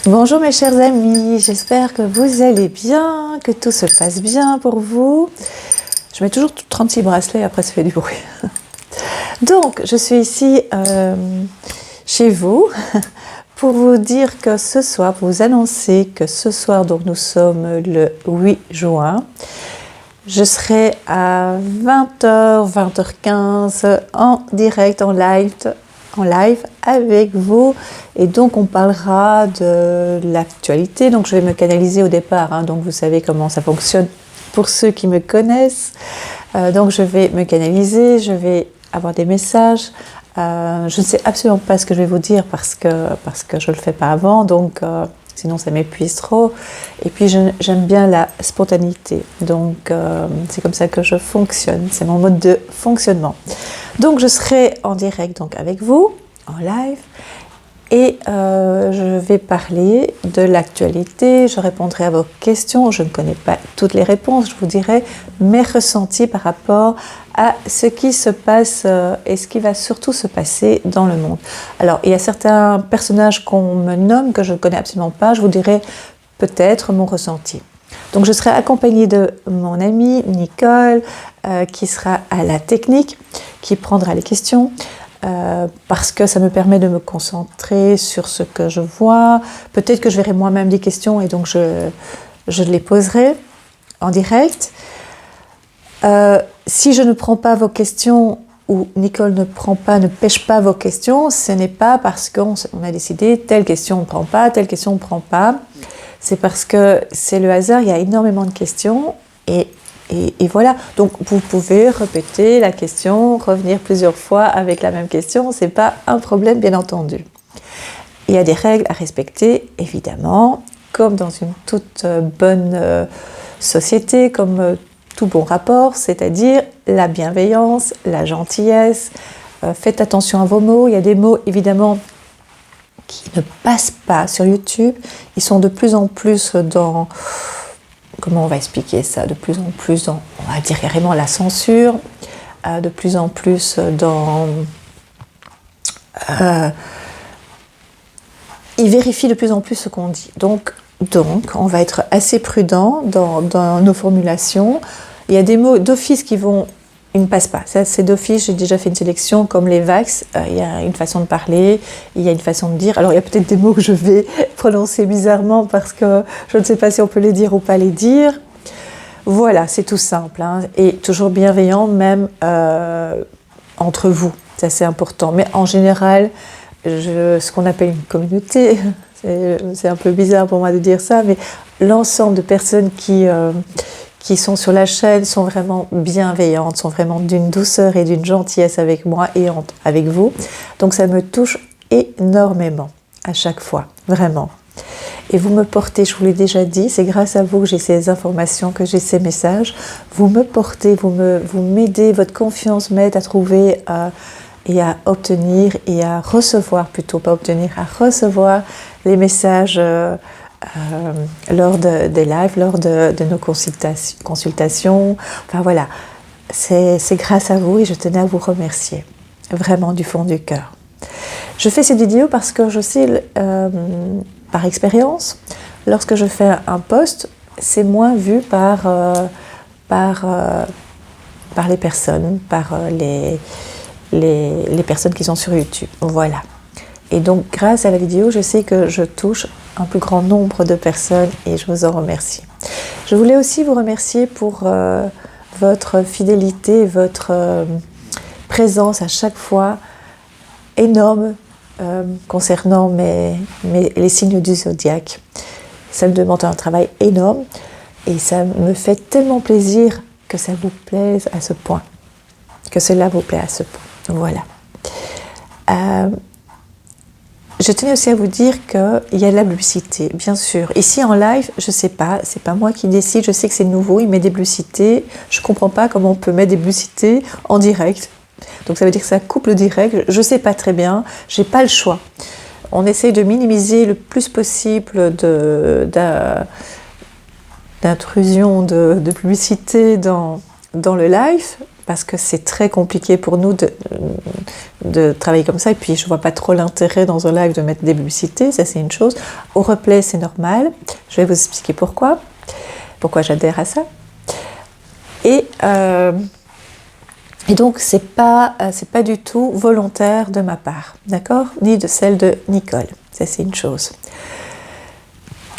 Bonjour mes chers amis, j'espère que vous allez bien, que tout se passe bien pour vous. Je mets toujours 36 bracelets, après ça fait du bruit. Donc, je suis ici chez vous pour vous dire que ce soir, pour vous annoncer que ce soir, donc nous sommes le 8 juin, je serai à 20h, 20h15 en direct, en live avec vous, et donc on parlera de l'actualité. Donc je vais me canaliser au départ, donc vous savez comment ça fonctionne pour ceux qui me connaissent. Donc je vais me canaliser, je vais avoir des messages. Je ne sais absolument pas ce que je vais vous dire parce que je ne le fais pas avant, donc sinon ça m'épuise trop. Et puis j'aime bien la spontanéité, donc c'est comme ça que je fonctionne, c'est mon mode de fonctionnement. Donc je serai en direct donc avec vous, en live, et je vais parler de l'actualité, je répondrai à vos questions, je ne connais pas toutes les réponses, je vous dirai mes ressentis par rapport à ce qui se passe et ce qui va surtout se passer dans le monde. Alors il y a certains personnages qu'on me nomme que je ne connais absolument pas, je vous dirai peut-être mon ressenti. Donc je serai accompagnée de mon amie Nicole qui sera à la technique, qui prendra les questions parce que ça me permet de me concentrer sur ce que je vois. Peut-être que je verrai moi-même des questions et donc je les poserai en direct. Si je ne prends pas vos questions ou Nicole ne pêche pas vos questions, ce n'est pas parce qu'on a décidé telle question on ne prend pas, telle question on ne prend pas. C'est parce que c'est le hasard, il y a énormément de questions et voilà. Donc vous pouvez répéter la question, revenir plusieurs fois avec la même question, c'est pas un problème bien entendu. Il y a des règles à respecter évidemment, comme dans une toute bonne société, comme tout bon rapport, c'est-à-dire la bienveillance, la gentillesse. Faites attention à vos mots, il y a des mots évidemment qui ne passent pas sur YouTube. Ils sont de plus en plus dans, comment on va expliquer ça, de plus en plus dans, on va dire carrément la censure, de plus en plus dans, ils vérifient de plus en plus ce qu'on dit. Donc on va être assez prudent dans nos formulations. Il y a des mots d'office ils ne passent pas. Ça, c'est d'office, j'ai déjà fait une sélection, comme les vax, il y a une façon de parler, il y a une façon de dire. Alors, il y a peut-être des mots que je vais prononcer bizarrement parce que je ne sais pas si on peut les dire ou pas les dire. Voilà, c'est tout simple, et toujours bienveillant, même entre vous. Ça, c'est important. Mais en général, ce qu'on appelle une communauté, c'est un peu bizarre pour moi de dire ça, mais l'ensemble de personnes qui sont sur la chaîne sont vraiment bienveillantes, sont vraiment d'une douceur et d'une gentillesse avec moi et avec vous. Donc ça me touche énormément à chaque fois, vraiment. Et vous me portez, je vous l'ai déjà dit, c'est grâce à vous que j'ai ces informations, que j'ai ces messages. Vous me portez, vous m'aidez, votre confiance m'aide à trouver et à obtenir et à recevoir, plutôt pas obtenir, à recevoir les messages lors des lives, lors de nos consultations. Enfin voilà, c'est grâce à vous et je tenais à vous remercier, vraiment du fond du cœur. Je fais cette vidéo parce que je sais, par expérience, lorsque je fais un post, c'est moins vu par les personnes, par les personnes qui sont sur YouTube. Voilà. Et donc, grâce à la vidéo, je sais que je touche un plus grand nombre de personnes et je vous en remercie. Je voulais aussi vous remercier pour votre fidélité, votre présence à chaque fois énorme concernant les signes du zodiaque. Ça me demande un travail énorme et ça me fait tellement plaisir que ça vous plaise à ce point, que cela vous plaît à ce point. Voilà. Je tenais aussi à vous dire qu'il y a de la publicité, bien sûr. Ici en live, je ne sais pas, c'est pas moi qui décide, je sais que c'est nouveau, il met des publicités. Je ne comprends pas comment on peut mettre des publicités en direct. Donc ça veut dire que ça coupe le direct, je ne sais pas très bien, je n'ai pas le choix. On essaye de minimiser le plus possible d'intrusion de publicité dans le live, parce que c'est très compliqué pour nous de travailler comme ça, et puis je vois pas trop l'intérêt dans un live de mettre des publicités, ça c'est une chose. Au replay c'est normal, je vais vous expliquer pourquoi j'adhère à ça. Et donc c'est pas du tout volontaire de ma part, d'accord, ni de celle de Nicole, ça c'est une chose.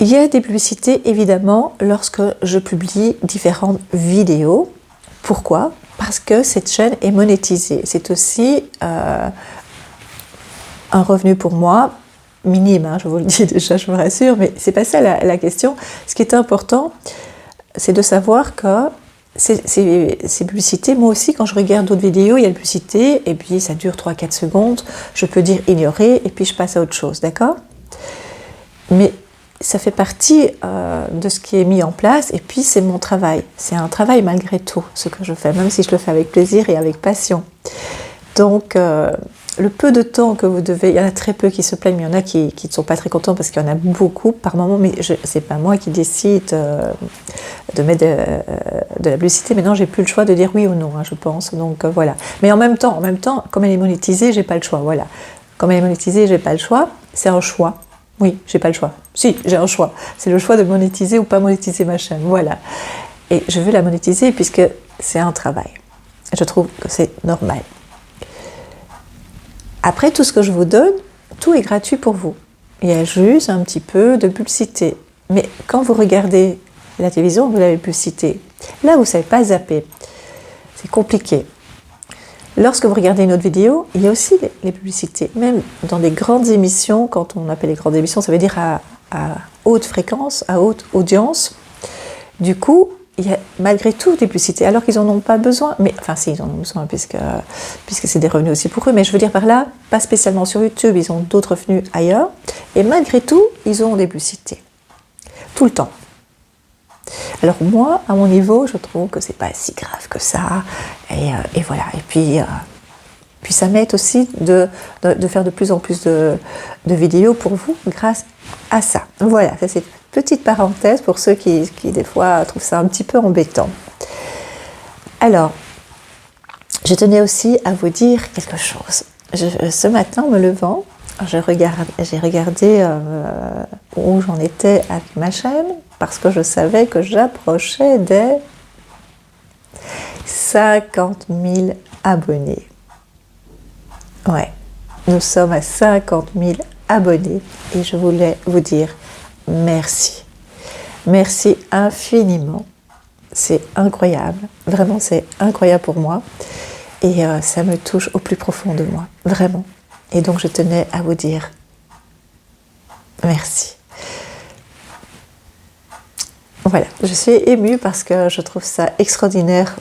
Il y a des publicités évidemment lorsque je publie différentes vidéos. Pourquoi ? Parce que cette chaîne est monétisée. C'est aussi un revenu pour moi, minime, hein, je vous le dis déjà, je vous rassure, mais c'est pas ça la question. Ce qui est important, c'est de savoir que ces publicités, moi aussi, quand je regarde d'autres vidéos, il y a la publicité, et puis ça dure 3-4 secondes, je peux dire ignorer, et puis je passe à autre chose, d'accord ? Mais ça fait partie de ce qui est mis en place, et puis c'est mon travail. C'est un travail malgré tout, ce que je fais, même si je le fais avec plaisir et avec passion. Donc, le peu de temps que vous devez... Il y en a très peu qui se plaignent, mais il y en a qui ne sont pas très contents parce qu'il y en a beaucoup par moment, mais c'est pas moi qui décide de mettre de la publicité. Maintenant, j'ai plus le choix de dire oui ou non, hein, je pense. Donc, voilà. Mais en même temps, comme elle est monétisée, j'ai pas le choix. Voilà. Comme elle est monétisée, j'ai pas le choix. C'est un choix. Oui, j'ai pas le choix. Si, j'ai un choix. C'est le choix de monétiser ou pas monétiser ma chaîne. Voilà. Et je veux la monétiser puisque c'est un travail. Je trouve que c'est normal. Après, tout ce que je vous donne, tout est gratuit pour vous. Il y a juste un petit peu de publicité. Mais quand vous regardez la télévision, vous l'avez publicité. Là, vous ne savez pas zapper. C'est compliqué. Lorsque vous regardez une autre vidéo, il y a aussi les publicités. Même dans des grandes émissions, quand on appelle les grandes émissions, ça veut dire à haute fréquence, à haute audience. Du coup, il y a malgré tout des publicités, alors qu'ils n'en ont pas besoin. Mais, enfin, si, ils en ont besoin, puisque c'est des revenus aussi pour eux. Mais je veux dire par là, pas spécialement sur YouTube, ils ont d'autres revenus ailleurs. Et malgré tout, ils ont des publicités. Tout le temps. Alors moi, à mon niveau, je trouve que c'est pas si grave que ça. Et voilà. Et puis ça m'aide aussi de faire de plus en plus de vidéos pour vous grâce à ça. Voilà, ça c'est une petite parenthèse pour ceux qui des fois trouvent ça un petit peu embêtant. Alors, je tenais aussi à vous dire quelque chose. Ce matin, en me levant, j'ai regardé où j'en étais avec ma chaîne, parce que je savais que j'approchais des 50 000 abonnés. Ouais, nous sommes à 50 000 abonnés et je voulais vous dire merci. Merci infiniment. C'est incroyable. Vraiment, c'est incroyable pour moi. Et ça me touche au plus profond de moi. Vraiment. Et donc, je tenais à vous dire merci. Voilà, je suis émue parce que je trouve ça extraordinaire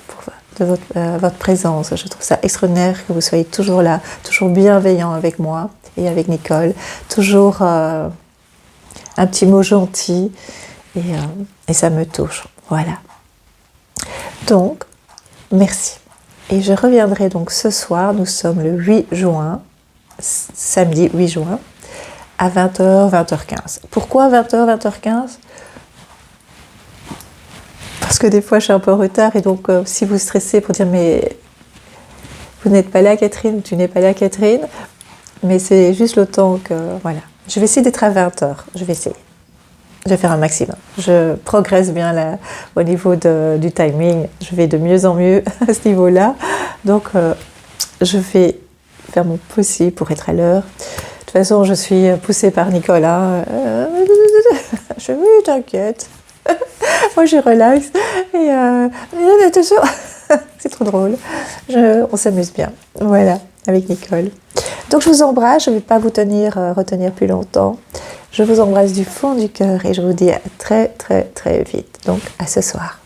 de votre présence. Je trouve ça extraordinaire que vous soyez toujours là, toujours bienveillant avec moi et avec Nicole. Toujours un petit mot gentil et ça me touche. Voilà. Donc, merci. Et je reviendrai donc ce soir, nous sommes le 8 juin, samedi 8 juin, à 20h, 20h15. Pourquoi 20h, 20h15 ? Parce que des fois je suis un peu en retard et donc si vous stressez pour dire mais vous n'êtes pas là Catherine, tu n'es pas là Catherine, mais c'est juste le temps que voilà. Je vais essayer d'être à 20h, je vais essayer. Je vais faire un maximum. Je progresse bien là, au niveau du timing, je vais de mieux en mieux à ce niveau-là. Donc je vais faire mon possible pour être à l'heure. De toute façon, je suis poussée par Nicolas. Je fais oui, t'inquiète. Moi, je relaxe. Et toujours... c'est trop drôle. On s'amuse bien. Voilà, avec Nicole. Donc, je vous embrasse. Je ne vais pas vous retenir plus longtemps. Je vous embrasse du fond du cœur et je vous dis à très, très, très vite. Donc, à ce soir.